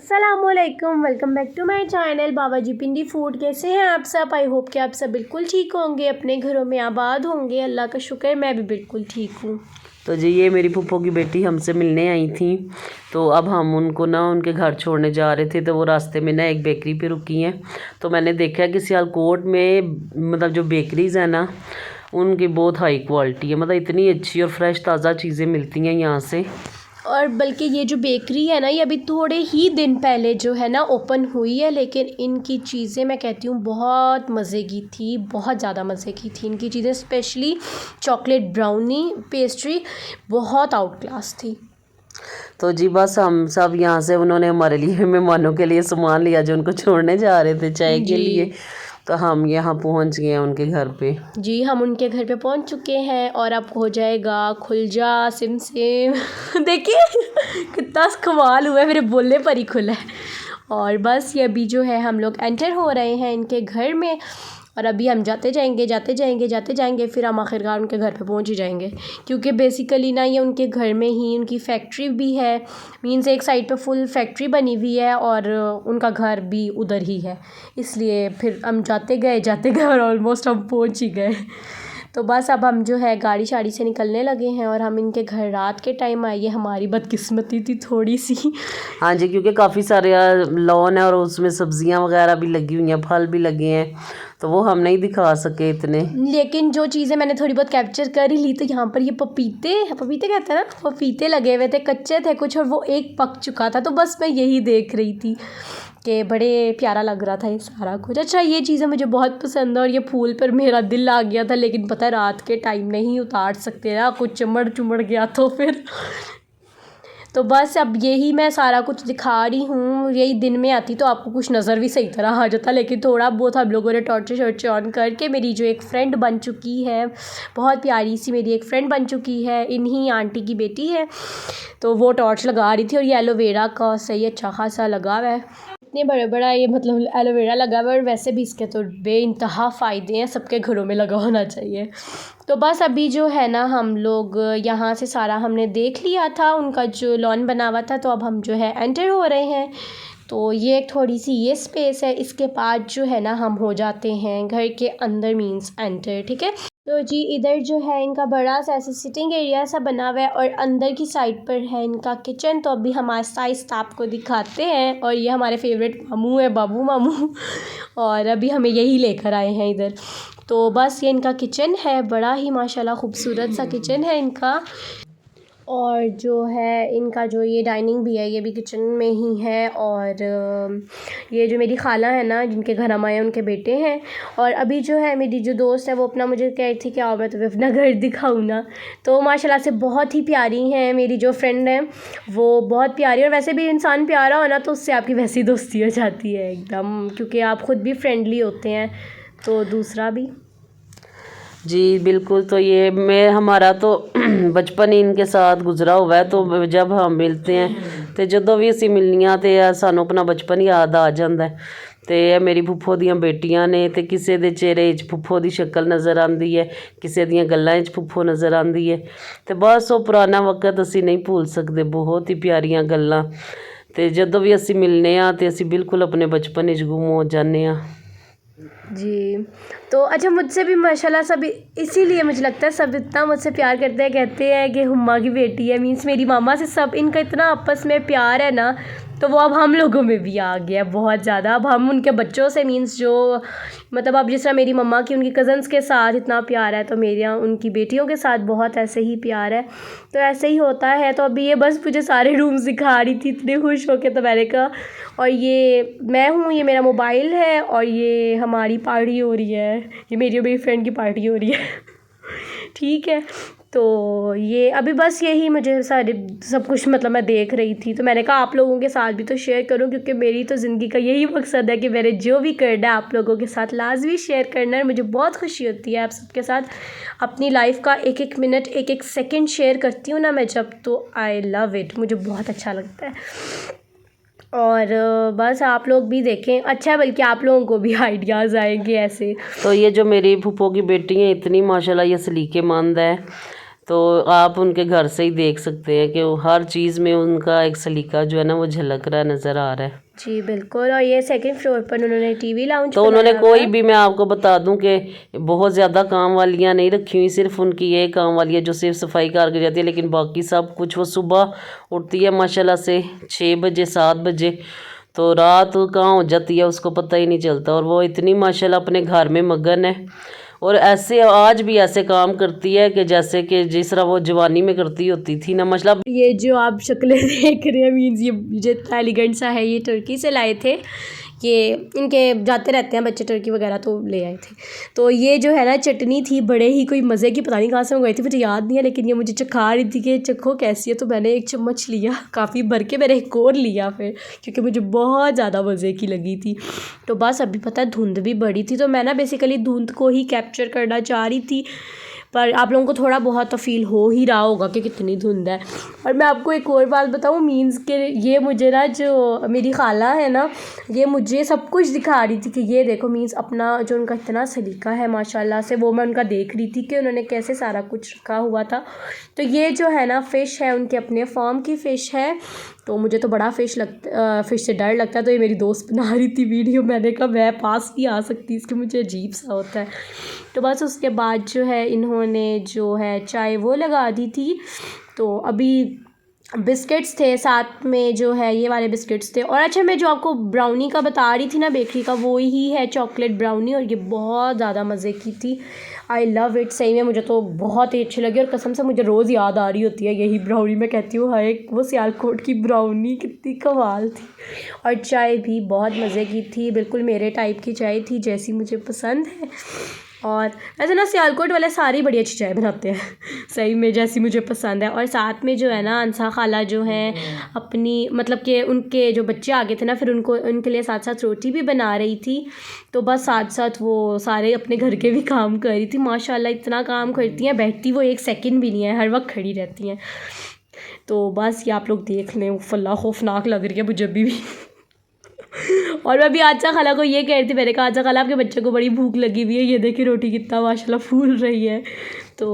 अस्सलामुअलैकुम, welcome back to my channel Baba ji Pindi food. कैसे हैं आप सब? आई होप कि आप सब बिल्कुल ठीक होंगे, अपने घरों में आबाद होंगे। अल्लाह का शुक्र, मैं भी बिल्कुल ठीक हूँ। तो जी ये मेरी फूफो की बेटी हमसे मिलने आई थी, तो अब हम उनको ना उनके घर छोड़ने जा रहे थे। तो वो रास्ते में ना एक बेकरी पे रुकी हैं। तो मैंने देखा कि सियालकोट में मतलब जो बेकरीज़ है ना उनकी बहुत हाई क्वालिटी है, मतलब इतनी अच्छी और फ्रेश ताज़ा चीज़ें मिलती हैं यहाँ से। और बल्कि ये जो बेकरी है ना, ये अभी थोड़े ही दिन पहले जो है ना ओपन हुई है, लेकिन इनकी चीज़ें मैं कहती हूँ बहुत मज़े की थी, बहुत ज़्यादा मज़े की थी इनकी चीज़ें। स्पेशली चॉकलेट ब्राउनी पेस्ट्री बहुत आउट क्लास थी। तो जी बस हम सब यहाँ से उन्होंने हमारे लिए मेहमानों के लिए सामान लिया जो उनको छोड़ने जा रहे थे चाय के लिए। तो हम यहाँ पहुँच गए हैं उनके घर पे। जी हम उनके घर पे पहुँच चुके हैं और अब हो जाएगा खुल जा सिम सिम देखिए कितना कमाल हुआ है, मेरे बोलने पर ही खुला है। और बस ये अभी जो है हम लोग एंटर हो रहे हैं इनके घर में, और अभी हम जाते जाएंगे फिर हम आखिरकार उनके घर पे पहुंच ही जाएंगे। क्योंकि बेसिकली ना ये उनके घर में ही उनकी फैक्ट्री भी है, मीन्स एक साइड पे फुल फैक्ट्री बनी हुई है और उनका घर भी उधर ही है। इसलिए फिर हम जाते गए और ऑलमोस्ट हम पहुंच ही गए। तो बस अब हम जो है गाड़ी शाड़ी से निकलने लगे हैं और हम इनके घर रात के टाइम आए। ये हमारी बदकिस्मती थी थोड़ी सी। हाँ जी, क्योंकि काफ़ी सारे लॉन है और उसमें सब्जियां वगैरह भी लगी हुई हैं, फल भी लगे हैं, तो वो हम नहीं दिखा सके इतने। लेकिन जो चीज़ें मैंने थोड़ी बहुत कैप्चर कर ही ली। तो यहाँ पर ये पपीते कहते हैं ना, पपीते लगे हुए थे, कच्चे थे कुछ और वो एक पक चुका था। तो बस मैं यही देख रही थी कि बड़े प्यारा लग रहा था ये सारा कुछ। अच्छा ये चीज़ें मुझे बहुत पसंद है और ये फूल पर मेरा दिल आ गया था, लेकिन पता है रात के टाइम नहीं उतार सकते ना, कुछ चुमड़ गया तो फिर तो बस अब यही मैं सारा कुछ दिखा रही हूँ। यही दिन में आती तो आपको कुछ नज़र भी सही तरह आ जाता, लेकिन थोड़ा बहुत हम लोगों ने टॉर्च ऑन करके, मेरी जो एक फ्रेंड बन चुकी है, बहुत प्यारी सी मेरी एक फ्रेंड बन चुकी है, इन्हीं आंटी की बेटी है, तो वो टॉर्च लगा रही थी। और ये एलोवेरा का सही अच्छा खासा लगा हुआ है, इतने बड़ा ये मतलब एलोवेरा लगा हुआ है। और वैसे भी इसके तो बेइंतहा फ़ायदे हैं, सबके घरों में लगा होना चाहिए। तो बस अभी जो है ना हम लोग यहाँ से सारा हमने देख लिया था, उनका जो लॉन बना हुआ था। तो अब हम जो है एंटर हो रहे हैं। तो ये एक थोड़ी सी ये स्पेस है, इसके बाद जो है ना हम हो जाते हैं घर के अंदर, मीन्स एंटर। ठीक है, तो जी इधर जो है इनका बड़ा सा ऐसे सिटिंग एरिया सा बना हुआ है और अंदर की साइड पर है इनका किचन। तो अभी हम आहिस्ता आहिस्ता आपको दिखाते हैं। और ये हमारे फेवरेट मामू है, बाबू मामू, और अभी हमें यही लेकर आए हैं इधर। तो बस ये इनका किचन है, बड़ा ही माशाल्लाह खूबसूरत सा किचन है इनका। और जो है इनका जो ये डाइनिंग भी है, ये भी किचन में ही है। और ये जो मेरी खाला है ना, जिनके घर हम आए हैं, उनके बेटे हैं। और अभी जो है मेरी जो दोस्त है वो अपना मुझे कह रही थी कि आओ मैं तुम्हें अपना घर दिखाऊँ ना। तो माशाल्लाह से बहुत ही प्यारी हैं मेरी जो फ्रेंड है, वो बहुत प्यारी। और वैसे भी इंसान प्यारा हो ना तो उससे आपकी वैसी दोस्ती हो जाती है एकदम, क्योंकि आप ख़ुद भी फ्रेंडली होते हैं तो दूसरा भी। जी बिल्कुल, तो ये मैं हमारा तो बचपन ही इनके साथ गुजरा हुआ है। तो जब हम मिलते हैं तो ਜਦੋਂ ਵੀ ਅਸੀਂ ਮਿਲਨੀਆਂ ਤੇ ਸਾਨੂੰ ਆਪਣਾ ਬਚਪਨ ਯਾਦ ਆ ਜਾਂਦਾ ਹੈ। ਤੇ ਇਹ ਮੇਰੀ ਫੁੱਫੋ ਦੀਆਂ ਬੇਟੀਆਂ ਨੇ, ਤੇ ਕਿਸੇ ਦੇ ਚਿਹਰੇ 'ਚ ਫੁੱਫੋ ਦੀ ਸ਼ਕਲ ਨਜ਼ਰ ਆਉਂਦੀ ਹੈ, ਕਿਸੇ ਦੀਆਂ ਗੱਲਾਂ 'ਚ ਫੁੱਫੋ ਨਜ਼ਰ ਆਉਂਦੀ ਹੈ। ਤੇ ਬਸ ਉਹ ਪੁਰਾਣਾ ਵਕਤ ਅਸੀਂ ਨਹੀਂ ਭੁੱਲ ਸਕਦੇ, ਬਹੁਤ ਹੀ ਪਿਆਰੀਆਂ ਗੱਲਾਂ। ਤੇ ਜਦੋਂ ਵੀ ਅਸੀਂ ਮਿਲਨੇ ਆ ਤੇ ਅਸੀਂ ਬਿਲकुल ਆਪਣੇ ਬਚਪਨ ਵਿੱਚ ਗੁੰਮ ਹੋ ਜਾਂਦੇ ਆ। जी तो अच्छा, मुझसे भी माशाल्लाह सब, इसीलिए मुझे लगता है सब इतना मुझसे प्यार करते हैं, कहते हैं कि हुम्मा की बेटी है, मीन्स मेरी मामा से सब इनका इतना आपस में प्यार है ना। तो वो अब हम लोगों में भी आ गया बहुत ज़्यादा। अब हम उनके बच्चों से, मीन्स जो मतलब अब जिस तरह मेरी मम्मा की उनकी कज़न्स के साथ इतना प्यार है, तो मेरे यहाँ उनकी बेटियों के साथ बहुत ऐसे ही प्यार है। तो ऐसे ही होता है। तो अभी ये बस मुझे सारे रूम्स दिखा रही थी इतने खुश होके, तो मैंने कहा, और ये मैं हूँ, ये मेरा मोबाइल है, और ये हमारी पार्टी हो रही है, ये मेरी फ्रेंड की पार्टी हो रही है ठीक है। तो ये अभी बस यही मुझे सारे सब कुछ मतलब मैं देख रही थी, तो मैंने कहा आप लोगों के साथ भी तो शेयर करूं, क्योंकि मेरी तो ज़िंदगी का यही मकसद है कि मैंने जो भी करना है आप लोगों के साथ लाजमी शेयर करना है। मुझे बहुत खुशी होती है आप सबके साथ अपनी लाइफ का एक एक मिनट, एक एक सेकंड शेयर करती हूँ ना मैं जब, तो आई लव इट, मुझे बहुत अच्छा लगता है। और बस आप लोग भी देखें, अच्छा है, बल्कि आप लोगों को भी आइडियाज़ आएंगे ऐसे। तो ये जो मेरी फूफो की बेटी है इतनी माशाल्लाह ये सलीकेमंद है, तो आप उनके घर से ही देख सकते हैं कि वो हर चीज़ में उनका एक सलीका जो है ना वो झलक रहा नज़र आ रहा है। जी बिल्कुल। और ये सेकंड फ्लोर पर उन्होंने टीवी लाउंज तो उन्होंने बनाया कोई हुआ है। भी, मैं आपको बता दूं कि बहुत ज़्यादा काम वालियाँ नहीं रखी हुई, सिर्फ उनकी ये काम वाली है जो सिर्फ सफाई कर जाती है, लेकिन बाकी सब कुछ वो सुबह उठती है माशाल्लाह से 6 बजे 7 बजे, तो रात कहाँ हो जाती है उसको पता ही नहीं चलता। और वो इतनी माशाल्लाह अपने घर में मगन है और ऐसे आज भी ऐसे काम करती है कि जैसे कि जिस तरह वो जवानी में करती होती थी ना। मतलब ये जो आप शक्लें देख रहे हैं मीन्स ये जो एलिगेंट सा है, ये तुर्की से लाए थे। ये इनके जाते रहते हैं बच्चे टर्की वगैरह, तो ले आए थे। तो ये जो है ना चटनी थी बड़े ही कोई मज़े की, पता नहीं कहाँ से मंगवाई थी, मुझे याद नहीं है, लेकिन ये मुझे चखा रही थी कि चखो कैसी है। तो मैंने एक चम्मच लिया, काफ़ी भर के, मैंने एक और लिया फिर, क्योंकि मुझे बहुत ज़्यादा मज़े की लगी थी। तो बस अभी पता है धुंध भी बड़ी थी, तो मैं ना बेसिकली धुंध को ही कैप्चर करना चाह रही थी, पर आप लोगों को थोड़ा बहुत तो फील हो ही रहा होगा कि कितनी धुंध है। और मैं आपको एक और बात बताऊँ मीन्स के, ये मुझे ना जो मेरी खाला है ना, ये मुझे सब कुछ दिखा रही थी कि ये देखो मीन्स अपना जो उनका इतना सलीका है माशाल्लाह से, वो मैं उनका देख रही थी कि उन्होंने कैसे सारा कुछ रखा हुआ था। तो ये जो है ना फ़िश है, उनके अपने फार्म की फ़िश है। तो मुझे तो बड़ा फ़िश से डर लगता है, तो ये मेरी दोस्त बना रही थी वीडियो, मैंने कहा मैं पास नहीं आ सकती इसके, मुझे अजीब सा होता है। तो बस उसके बाद जो है इन्होंने जो है चाय वो लगा दी थी। तो अभी बिस्किट्स थे साथ में, जो है ये वाले बिस्किट्स थे। और अच्छा, मैं जो आपको ब्राउनी का बता रही थी ना बेकरी का, वो ही है चॉकलेट ब्राउनी, और ये बहुत ज़्यादा मज़े की थी। आई लव इट, सही में मुझे तो बहुत ही अच्छी लगी। और कसम से मुझे रोज़ याद आ रही होती है यही ब्राउनी, मैं कहती हूँ हाय वो सियालकोट की ब्राउनी कितनी कमाल थी। और चाय भी बहुत मज़े की थी, बिल्कुल मेरे टाइप की चाय थी जैसी मुझे पसंद है। और वैसे ना सियालकोट वाले सारी बड़ी अच्छी चाय बनाते हैं सही में, जैसी मुझे पसंद है। और साथ में जो है ना अंसा खाला जो है अपनी, मतलब कि उनके जो बच्चे आ गए थे ना, फिर उनके लिए साथ साथ रोटी भी बना रही थी। तो बस साथ साथ वो सारे अपने घर के भी काम कर रही थी। माशाल्लाह इतना काम करती हैं, बैठती वो एक सेकंड भी नहीं है, हर वक्त खड़ी रहती हैं। तो बस ये आप लोग देख लें, फल्ला खौफनाक लग रही है मुझे अभी भी और मैं अभी आजा खाला को ये कह रही थी, मैंने कहा आजा खाला आपके बच्चे को बड़ी भूख लगी हुई है, ये देखिए रोटी कितना माशाल्लाह फूल रही है। तो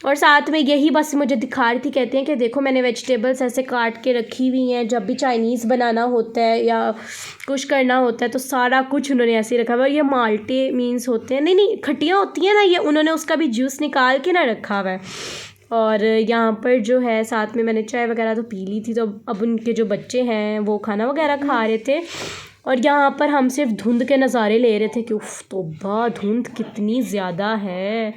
और साथ में यही बस मुझे दिखा रही थी, कहते हैं कि देखो मैंने वेजिटेबल्स ऐसे काट के रखी हुई हैं, जब भी चाइनीज़ बनाना होता है या कुछ करना होता है तो सारा कुछ उन्होंने ऐसे ही रखा हुआ है। ये माल्टे मीन्स होते हैं, नहीं खट्टियाँ होती हैं ना, ये उन्होंने उसका भी जूस निकाल के ना रखा हुआ है। और यहाँ पर जो है साथ में मैंने चाय वगैरह तो पी ली थी। तो अब उनके जो बच्चे हैं वो खाना वगैरह खा रहे थे, और यहाँ पर हम सिर्फ धुंध के नज़ारे ले रहे थे कि उफ़ तौबा धुंध कितनी ज़्यादा है,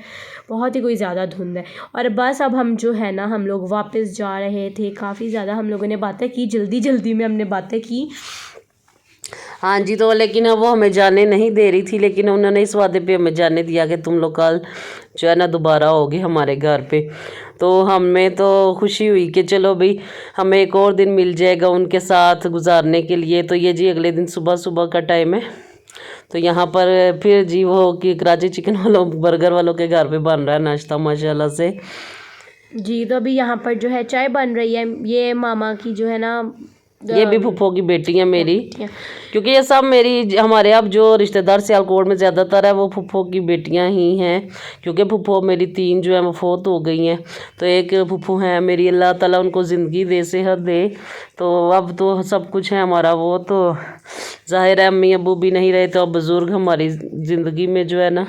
बहुत ही कोई ज़्यादा धुंध है। और बस अब हम जो है ना हम लोग वापस जा रहे थे, काफ़ी ज़्यादा हम लोगों ने बातें की, जल्दी जल्दी में हमने बातें की। हाँ जी, तो लेकिन अब वो हमें जाने नहीं दे रही थी, लेकिन उन्होंने इस वादे पे हमें जाने दिया कि तुम लोग कल जो है ना दोबारा आओगे हमारे घर पे। तो हमें तो खुशी हुई कि चलो भाई हमें एक और दिन मिल जाएगा उनके साथ गुजारने के लिए। तो ये जी अगले दिन सुबह सुबह का टाइम है। तो यहाँ पर फिर जी वो कि कराची चिकन वालों बर्गर वालों के घर पे बन रहा है नाश्ता माशाल्लाह से। जी तो अभी यहाँ पर जो है चाय बन रही है, ये मामा की जो है ना, ये भी फूफो की बेटी है मेरी, क्योंकि ये सब मेरी हमारे अब जो रिश्तेदार सियालकोट में ज़्यादातर है वो फूफो की बेटियां ही हैं, क्योंकि फूफो मेरी 3 जो है वो फोत हो गई हैं। तो एक फूफो है मेरी, अल्लाह ताला उनको ज़िंदगी दे, सेहत दे। तो अब तो सब कुछ है हमारा, वो तो ज़ाहिर है अम्मी अबू भी नहीं रहे, तो अब बुज़ुर्ग हमारी ज़िंदगी में जो है ना।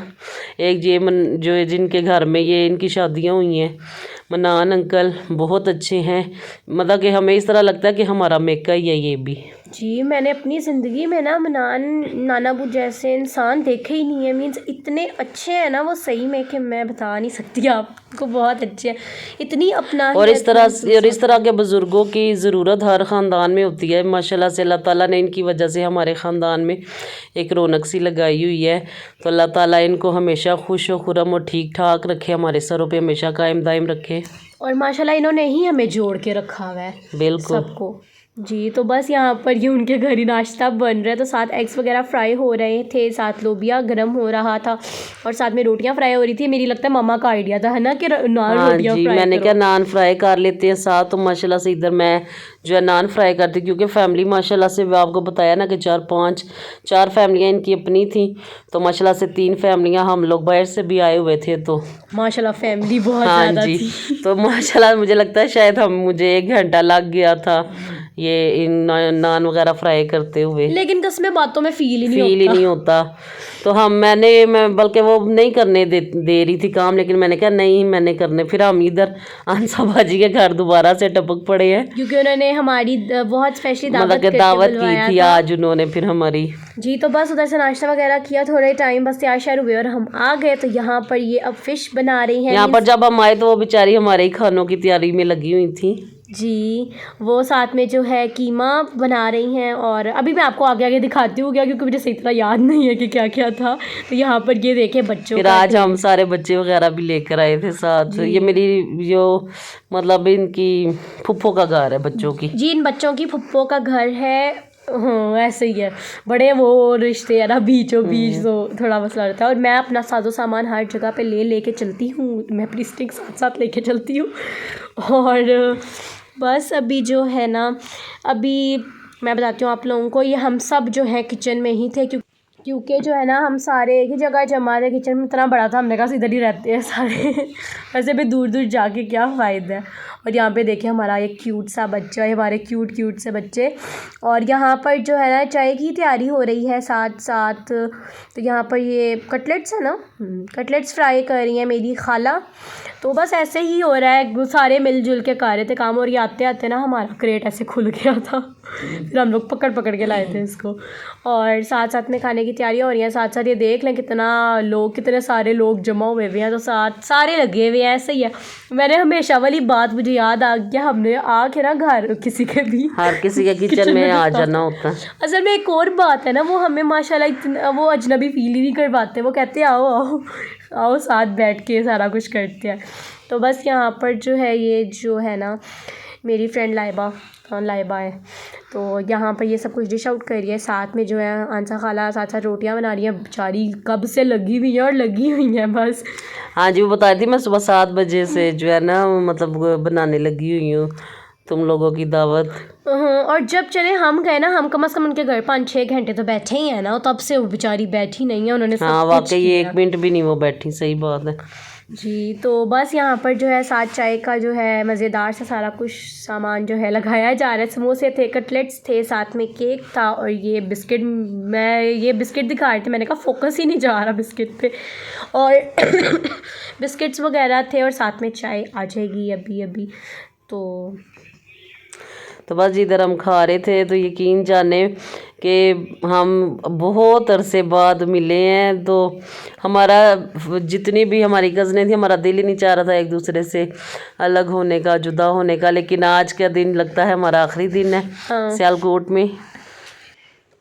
एक ये जो है जिनके घर में ये इनकी शादियाँ हुई हैं, मनान अंकल बहुत अच्छे हैं, मतलब कि हमें इस तरह लगता है कि हमारा मेका ही है ये भी। जी मैंने अपनी ज़िंदगी में ना मनान नानाबू जैसे इंसान देखे ही नहीं है, मीन्स इतने अच्छे हैं ना वो, सही में कि मैं बता नहीं सकती आपको, बहुत अच्छे हैं, इतनी अपना। और इस तरह के बुज़ुर्गों की ज़रूरत हर ख़ानदान में होती है माशाल्लाह से। अल्लाह ताला ने इनकी वजह से हमारे ख़ानदान में एक रौनक सी लगाई हुई है। तो अल्लाह ताला इनको हमेशा खुश व खुरम और ठीक ठाक रखे, हमारे सरों पे हमेशा कायम दायम रखे। और माशाल्लाह इन्होंने ही हमें जोड़ के रखा हुआ है बिल्कुल सबको। जी, तो बस यहाँ पर ये उनके घर ही नाश्ता बन रहा है, तो साथ एग्स वगैरह फ्राई हो रहे थे, साथ लोबिया गरम हो रहा था और साथ में रोटियां फ्राई हो रही थी। मेरी लगता है मम्मा का आइडिया था, है ना, कि नान हाँ रोटियां जी, फ्राई मैंने क्या करो। नान फ्राई कर लेते हैं साथ, तो माशाल्लाह से इधर मैं जो है नान फ्राई करती, क्योंकि फैमिली माशाल्लाह से आपको बताया ना कि चार फैमिलियाँ इनकी अपनी थी, तो माशाल्लाह से 3 फैमिलियाँ हम लोग बाहर से भी आए हुए थे, तो माशाल्लाह फैमिली बहुत हाँ ज़्यादा जी। थी। तो माशाल्लाह मुझे लगता है शायद मुझे 1 घंटा लग गया था ये इन नान वगैरह फ्राई करते हुए, लेकिन कसमें बातों में फील ही नहीं फील ही होता। नहीं होता। तो मैं बल्कि वो नहीं करने दे रही थी काम, लेकिन मैंने कहा नहीं मैंने करने, फिर हम इधर आंसा बाजी के घर दोबारा से टपक पड़े हैं, क्योंकि उन्होंने हमारी बहुत स्पेशली मतलब दावत कि करके दावत की बुलवाया थी था। आज उन्होंने फिर हमारी। जी, तो बस उधर से नाश्ता वगैरह किया, थोड़े टाइम बस तैयार श्यार हुए और हम आ गए। तो यहाँ पर ये अब फिश बना रही हैं। यहाँ पर जब हम आए तो वो बेचारी हमारे ही खानों की तैयारी में लगी हुई थी। जी, वो साथ में जो है कीमा बना रही हैं और अभी मैं आपको आगे आगे दिखाती हूँ क्या, क्योंकि मुझे सही तरह याद नहीं है कि क्या क्या था। तो यहाँ पर ये देखे बच्चों फिर का आज हम सारे बच्चे वगैरह भी लेकर आए थे साथ। ये मेरी जो मतलब इनकी फुफ्फो का घर है बच्चों की। जी, इन बच्चों की फुप्पो का घर है। हाँ, ऐसे ही है, बड़े वो रिश्ते है ना बीचों बीच, तो थोड़ा मसला रहता है। और मैं अपना साजो सामान हर जगह पे लेके चलती हूँ, मैं अपनी स्टिक साथ साथ लेके चलती हूँ। और बस अभी जो है ना, अभी मैं बताती हूँ आप लोगों को, ये हम सब जो है किचन में ही थे, क्योंकि जो है ना हम सारे एक ही जगह जमा थे। किचन में इतना बड़ा था, हमने कहा इधर ही रहते हैं सारे। वैसे भी दूर दूर जाके क्या फ़ायदा है। और यहाँ पे देखिए हमारा एक क्यूट सा बच्चा है, हमारे क्यूट से बच्चे। और यहाँ पर जो है ना चाय की तैयारी हो रही है साथ साथ। तो यहाँ पर ये कटलेट्स है ना, कटलेट्स फ्राई कर रही हैं मेरी खाला। तो बस ऐसे ही हो रहा है, सारे मिलजुल के कर रहे थे काम। और ये आते आते ना हमारा क्रेट ऐसे खुल गया था, फिर हम लोग पकड़ के लाए थे इसको। और साथ साथ में खाने की तैयारियाँ हो रही हैं। साथ साथ ये देख लें कितने सारे लोग जमा हुए हैं, तो सारे लगे हुए हैं, ऐसे ही है। मैंने हमेशा वाली बात मुझे याद आ गया, हमने आके ना घर किसी के भी हर किसी के किचन में आ जाना होता है। असल में एक और बात है ना, वो हमें माशाल्लाह इतना वो अजनबी फील ही नहीं करवाते। वो कहते हैं आओ आओ आओ साथ बैठ के सारा कुछ करते हैं। तो बस यहाँ पर जो है ये जो है ना मेरी फ्रेंड लाइबा है, तो यहाँ पर ये सब कुछ डिश आउट कर रही है। साथ में जो है आंसा खाला साथ साथ रोटियाँ बना रही हैं, बेचारी कब से लगी हुई है और लगी हुई हैं बस। हाँ जी, वो बता रही थी मैं सुबह 7 बजे से जो है ना मतलब बनाने लगी हुई हूँ तुम लोगों की दावत। और जब चले हम गए ना, हम कम से कम उनके घर 5-6 घंटे तो बैठे ही हैं ना, तब से वो बेचारी बैठी नहीं है, उन्होंने सब हाँ कुछ वाकई किया। 1 मिनट भी नहीं वो बैठी, सही बात है जी, तो बस यहाँ पर जो है साथ चाय का जो है मज़ेदार सा सारा कुछ सामान जो है लगाया जा रहा है। समोसे थे, कटलेट्स थे, साथ में केक था और ये बिस्किट दिखा रहे थे। मैंने कहा फोकस ही नहीं जा रहा बिस्किट पे। और बिस्किट्स वगैरह थे और साथ में चाय आ जाएगी अभी तो बस इधर हम खा रहे थे, तो यकीन जाने कि हम बहुत अरसे बाद मिले हैं। तो हमारा जितनी भी हमारी कज़नें थी, हमारा दिल ही नहीं चाह रहा था एक दूसरे से अलग होने का, जुदा होने का। लेकिन आज का दिन लगता है हमारा आखिरी दिन है सियालकोट में।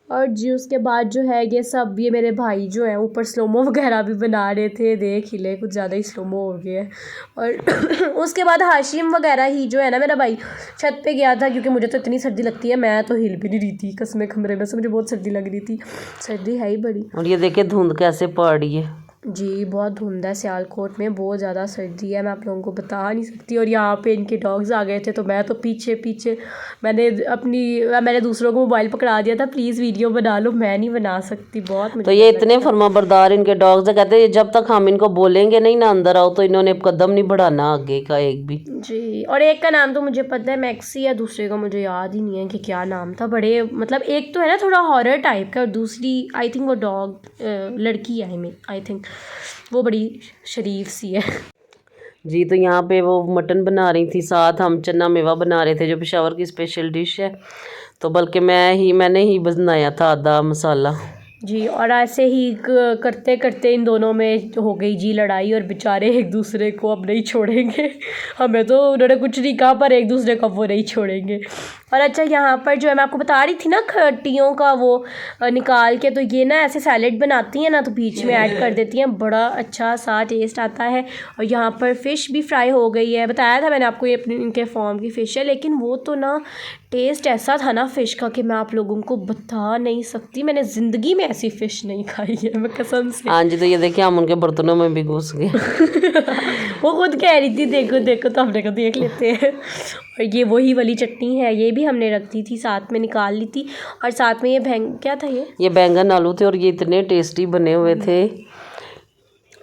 और जी उसके बाद जो है ये मेरे भाई जो हैं ऊपर स्लोमो वगैरह भी बना रहे थे, देख ही ले कुछ ज़्यादा ही स्लोमो हो गया है। और उसके बाद हाशिम वगैरह ही जो है ना मेरा भाई छत पे गया था, क्योंकि मुझे तो इतनी सर्दी लगती है, मैं तो हिल भी नहीं रही थी कसमें कमरे में से, मुझे बहुत सर्दी लग रही थी, सर्दी है ही बड़ी। और ये देखिए धुंध कैसे पड़ रही है। जी बहुत धुंध है सियालकोट में, बहुत ज़्यादा सर्दी है, मैं आप लोगों को बता नहीं सकती। और यहाँ पे इनके डॉग्स आ गए थे, तो मैं तो पीछे मैंने दूसरों को मोबाइल पकड़ा दिया था, प्लीज़ वीडियो बना लो, मैं नहीं बना सकती, बहुत मुझे तो ये इतने फर्माबरदार इनके डॉग्स है, कहते हैं जब तक हम इनको बोलेंगे नहीं ना अंदर आओ, तो इन्होंने कदम नहीं बढ़ाना आगे का एक भी। जी, और एक का नाम तो मुझे पता है मैक्सी है, दूसरे का मुझे याद ही नहीं है कि क्या नाम था। बड़े मतलब एक तो है ना थोड़ा हॉरर टाइप का, और दूसरी आई थिंक वो डॉग लड़की है, आई थिंक वो बड़ी शरीफ सी है। जी, तो यहाँ पे वो मटन बना रही थी, साथ हम चना मेवा बना रहे थे जो पेशावर की स्पेशल डिश है। तो बल्कि मैंने ही बनाया था आधा मसाला। जी, और ऐसे ही करते करते इन दोनों में हो गई जी लड़ाई, और बेचारे एक दूसरे को अब नहीं छोड़ेंगे। हमें तो उन्होंने कुछ नहीं कहा, पर एक दूसरे को वो नहीं छोड़ेंगे। और अच्छा यहाँ पर जो है मैं आपको बता रही थी ना खट्टियों का वो निकाल के, तो ये ना ऐसे सैलेड बनाती हैं ना तो बीच में ऐड कर देती हैं, बड़ा अच्छा सा टेस्ट आता है। और यहाँ पर फ़िश भी फ्राई हो गई है, बताया था मैंने आपको ये अपने इनके फॉर्म की फ़िश है, लेकिन वो तो ना टेस्ट ऐसा था ना फ़िश का कि मैं आप लोगों को बता नहीं सकती, मैंने ज़िंदगी में ऐसी फ़िश नहीं खाई है, मैं कसम से। हाँ जी, तो ये देखिए हम उनके बर्तनों में भी घुस गए। वो खुद कह रही थी देखो देखो, तो हमने कहा देख लेते हैं। और ये वही वाली चटनी है, ये भी हमने रख दी थी साथ में, निकाल ली थी। और साथ में ये क्या था ये बैंगन आलू थे और ये इतने टेस्टी बने हुए थे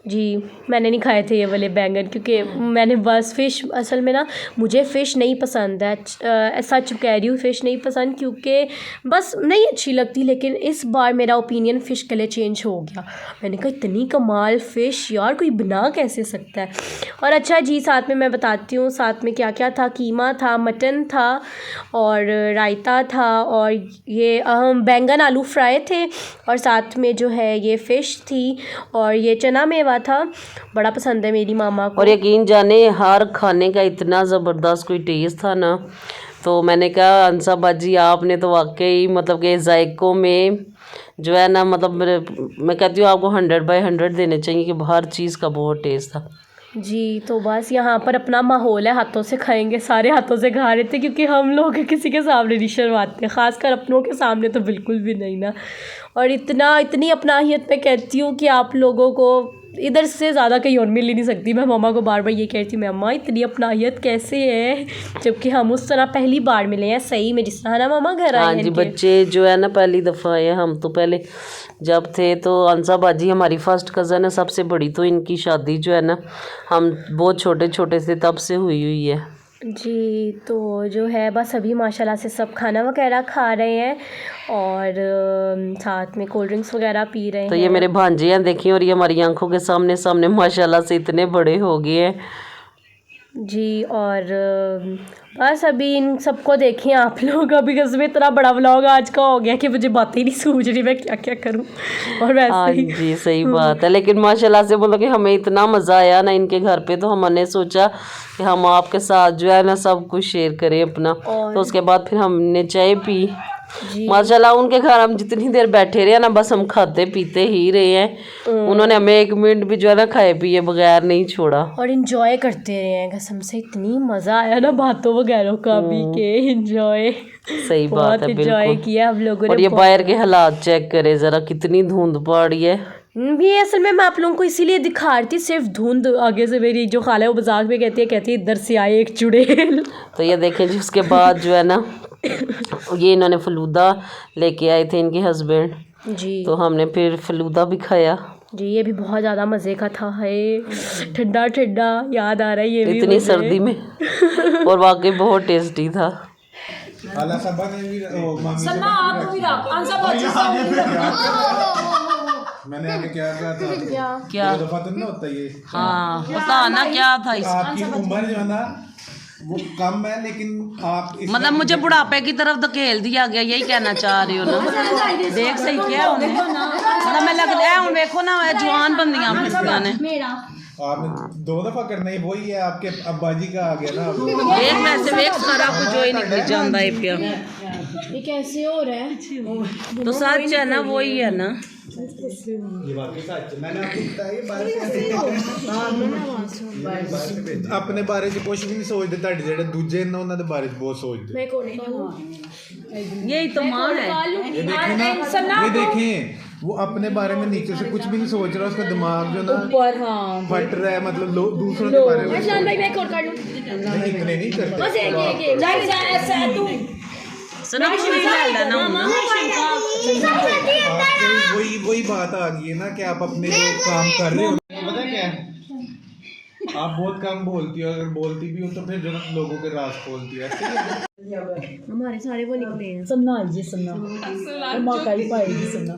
जी। मैंने नहीं खाए थे ये वाले बैंगन, क्योंकि मैंने बस फ़िश, असल में ना मुझे फ़िश नहीं पसंद है, सच कह रही हूँ, फ़िश नहीं पसंद क्योंकि बस नहीं अच्छी लगती। लेकिन इस बार मेरा ओपिनियन फ़िश के लिए चेंज हो गया, मैंने कहा इतनी कमाल फ़िश यार कोई बना कैसे सकता है। और अच्छा जी, साथ में मैं बताती हूँ साथ में क्या क्या था। कीमा था, मटन था और रायता था, और ये बैंगन आलू फ्राई थे, और साथ में जो है ये फ़िश थी, और ये चना मेवा था, बड़ा पसंद है मेरी मामा को। और यकीन जाने हर खाने का इतना ज़बरदस्त कोई टेस्ट था ना, तो मैंने कहा अंसा बाजी आपने तो वाकई मतलब कि जायकों में जो है ना, मतलब मैं कहती हूँ आपको 100/100 देने चाहिए कि हर चीज़ का बहुत टेस्ट था जी। तो बस यहाँ पर अपना माहौल है, हाथों से खाएंगे, सारे हाथों से खा रहे थे, क्योंकि हम लोग किसी के सामने नहीं शर्माते, ख़ासकर अपनों के सामने तो बिल्कुल भी नहीं ना। और इतनी अपनाहियत मैं कहती हूँ कि आप लोगों को इधर से ज़्यादा कहीं और मिल ही नहीं सकती। मैं मामा को बार बार ये कहती हूँ, मामा इतनी अपनाहियत कैसे है, जबकि हम उस तरह पहली बार मिले हैं सही में, जिस तरह ना मामा घर आए हैं। हाँ जी, बच्चे जो है ना पहली दफ़ा आए हैं, हम तो पहले जब थे तो अंसा बाजी हमारी फर्स्ट कज़न है, सबसे बड़ी, तो इनकी शादी जो है ना हम बहुत छोटे छोटे से तब से हुई है जी। तो जो है बस अभी माशाल्लाह से सब खाना वगैरह खा रहे हैं और साथ में कोल्ड ड्रिंक्स वगैरह पी रहे हैं। तो ये मेरे भांजे हैं देखिए, और ये हमारी आंखों के सामने सामने माशाल्लाह से इतने बड़े हो गए हैं जी। और बस अभी इन सबको देखें आप लोग, अभी कसम इतना बड़ा व्लॉग आज का हो गया कि मुझे बातें ही नहीं सूझ रही मैं क्या क्या करूं। और वैसे हाँ ही जी, सही बात है, लेकिन माशाल्लाह से मतलब कि हमें इतना मज़ा आया ना इनके घर पे, तो हमने सोचा कि हम आपके साथ जो है ना सब कुछ शेयर करें अपना। तो उसके बाद फिर हमने चाय पी माशाल्लाह। उनके घर हम जितनी देर बैठे रहे ना बस हम खाते पीते ही रहे हैं, उन्होंने हमें एक मिनट भी जो है ना खाए पिए बगैर नहीं छोड़ा, और इंजॉय करते रहे हैं कसम से, इतनी मज़ा आया ना बातों वगैरह का भी के इंजॉय। सही बात है, इंजॉय किया हम लोगों ने। और ये बाहर के हालात चेक करे ज़रा, कितनी धुंध पड़ी है। भी असल में मैं आप लोगों को इसीलिए दिखा रही थी, सिर्फ धुंध। आगे से मेरी जो खाला है वो मजाक में कहती है इधर से आए एक चुड़ैल। तो ये देखें जी, उसके बाद जो है ना ये इन्होंने फलूदा लेके आए थे इनके हस्बैंड जी, तो हमने फिर फलूदा भी खाया जी। ये भी बहुत ज़्यादा मज़े का था, है ठंडा ठंडा याद आ रहा है ये भी इतनी सर्दी में, और वाकई बहुत टेस्टी था। मैंने आगे क्या कहा था, क्या दो दफा तो नहीं होता ये। हाँ बता ना क्या था आपकी उम्र जो है ना वो कम है, लेकिन आप मतलब मुझे बुढ़ापे की तरफ धकेल दिया गया, यही कहना चाह रही हो ना। देख सही क्या मतलब मैं लग रहा है देखो ना जवान बंदियां फिरतियां ने, आपने 2 दफा करना ही वही है, आपके अब्बाजी का आ गया ना। देख वैसे देख सारा कुछ जो ही निकल जाता है पिया, ये कैसे हो रहा है। तो सच है ना, वही है ना। ये वाकई सच है, मैंने आपको बताया अपने बारे च कुछ भी नहीं सोचते, ਤੁਹਾਡੇ ਜਿਹੜੇ ਦੂਜੇ ਨੇ ਉਹਨਾਂ ਦੇ ਬਾਰੇ ਚ ਬਹੁਤ ਸੋਚਦੇ। मैं कौन हूँ, यही तो माँ है। ये देखें ना, ये देखें वो अपने बारे में नीचे से कुछ भी नहीं सोच रहा, उसका दिमाग जो ना ऊपर हाँ फट रहा है, मतलब दूसरों के बारे में भाई मैं कौन कर लूँ, नहीं, इतने नहीं करते। बस एक तू सुनो कुछ नहीं ले लेना हूँ ना। वही बात आ गई है ना कि आप अपने जो काम कर रहे हो, पता है क्या है? आप बहुत कम बोलती हो, अगर बोलती भी हो तो फिर जो लोगों के राज खोलती है, ठीक है? हमारे सारे वो निकले हैं। सन्ना जी सन्ना धमाका ही पाएगी सन्ना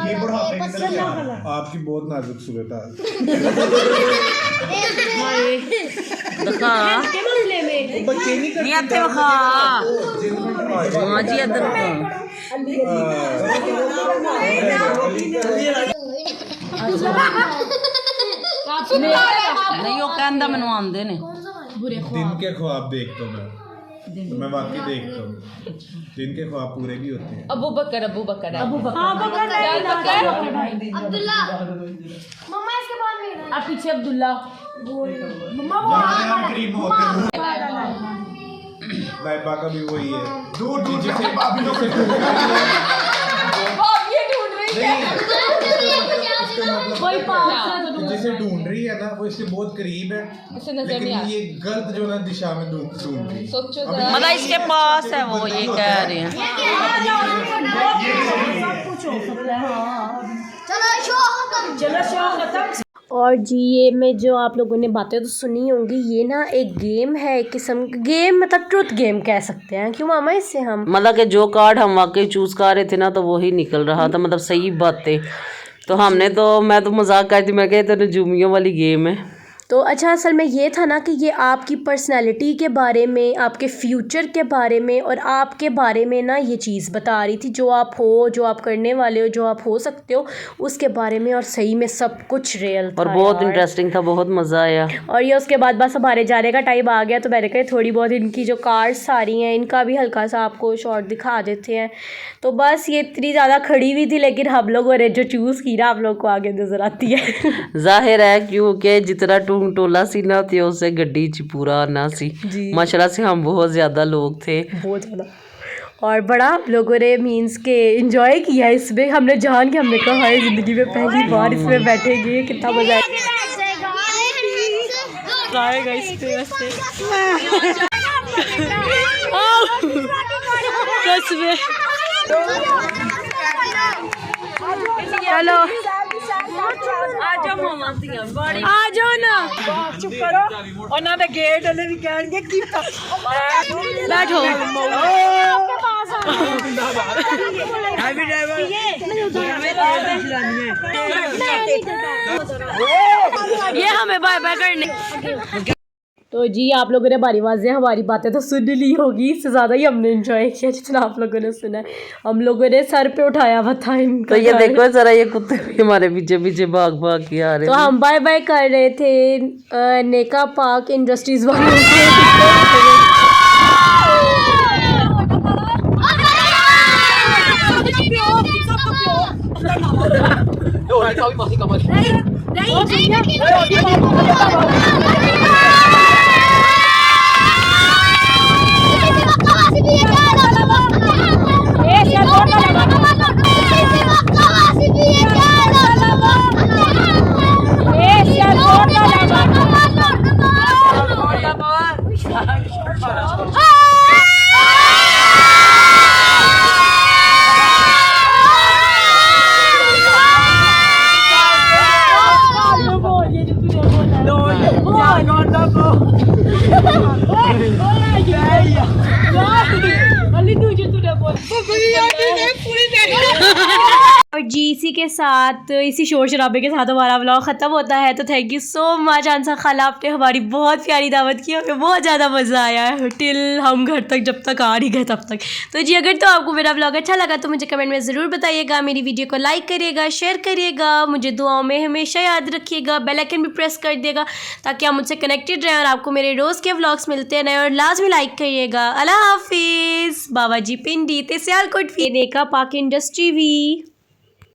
ये बुढ़ापे की तरफ जा रहा है। आपकी बहुत नाजुक सूरत है। दिखा के मसले में बच्चे नहीं नहीं आते दिखा हाँ जी इधर नहीं वो कहता मैनू आंदे ने दिन के ख्वाब देखता हूँ मैं। मैं वाकई देखता हूँ, जिनके ख्वाब पूरे भी होते हैं। अबू बकर मम्मा इसके बाद में अब पीछे अब्दुल्ला लाइबा का भी वही है, जिसे ढूंढ रही है ना वो इसके बहुत करीब है, लेकिन ये गलत जो ना दिशा में ढूंढ रही है। मतलब इसके पास है वो, ये कह रहे हैं। और जी ये में जो आप लोगों ने बातें तो सुनी होंगी, ये ना एक गेम है, एक किस्म का गेम, मतलब ट्रुथ गेम कह सकते हैं। क्यों मामा इससे हम मतलब कि जो कार्ड हम वाकई चूज कर रहे थे ना तो वही निकल रहा था, मतलब सही बातें। तो हमने तो, मैं तो मजाक करती, मैं कहती तो नजूमियों वाली गेम है। तो अच्छा, असल में ये था ना कि ये आपकी पर्सनैलिटी के बारे में, आपके फ्यूचर के बारे में और आपके बारे में ना ये चीज़ बता रही थी, जो आप हो, जो आप करने वाले हो, जो आप हो सकते हो, उसके बारे में। और सही में सब कुछ रियल था और बहुत यार। इंटरेस्टिंग था, बहुत मज़ा आया। और ये उसके बाद बस हमारे जाने का टाइम आ गया, तो मैंने कहा थोड़ी बहुत इनकी जो कार्ड्स आ रही हैं इनका भी हल्का सा आपको शॉर्ट दिखा देते हैं। तो बस ये इतनी ज़्यादा खड़ी हुई थी, लेकिन हम लोगों ने जो चूज़ की ना आप लोग को आगे नज़र आती है। जाहिर है क्योंकि जितना टोला सी ना थे उससे गड्डी च पूरा ना सी। माशाल्लाह से हम बहुत ज़्यादा लोग थे, बहुत ज़्यादा। और बड़ा हम लोगों ने मीन्स के इंजॉय किया इसमें। हमने जान के हमने कहा हमारी ज़िंदगी में पहली बार इसमें बैठेंगे, कितना मज़ा आएगा इसमें। चलो आ जाओ ना, चुप करो। और ना गेट वाले भी कहेंगे कि बैठो। ये हमें बाय बाय करने। तो जी आप लोगों ने बारी बाजी हमारी बातें तो सुन ली होगी, इससे ज़्यादा ही हमने एंजॉय किया जितना आप लोगों ने सुना है। हम लोगों ने सर पे उठाया हुआ था इनका। तो ये देखो जरा, ये कुत्ते भी हमारे पीछे पीछे भाग भाग के आ रहे तो हम बाय बाय कर रहे थे नेका पार्क इंडस्ट्रीज वालों से। और जी इसी के साथ, इसी शोर शराबे के साथ हमारा व्लॉग ख़त्म होता है। तो थैंक यू सो मच आंसा खाला, आपने हमारी बहुत प्यारी दावत की, हमें बहुत ज़्यादा मज़ा आया है टिल हम घर तक, जब तक आ नहीं गए तब तक। तो जी अगर तो आपको मेरा व्लॉग अच्छा लगा तो मुझे कमेंट में ज़रूर बताइएगा, मेरी वीडियो को लाइक करिएगा, शेयर करिएगा, मुझे दुआओं में हमेशा याद रखिएगा, बेल आइकन भी प्रेस कर दिएगा ताकि आप मुझसे कनेक्टेड रहें और आपको मेरे रोज़ के व्लॉग्स मिलते रहें। और लाजमी लाइक करिएगा। अल्लाह हाफिज़। बाबा जी पिंडी ते सियालकोट नेका पार्क इंडस्ट्री भी।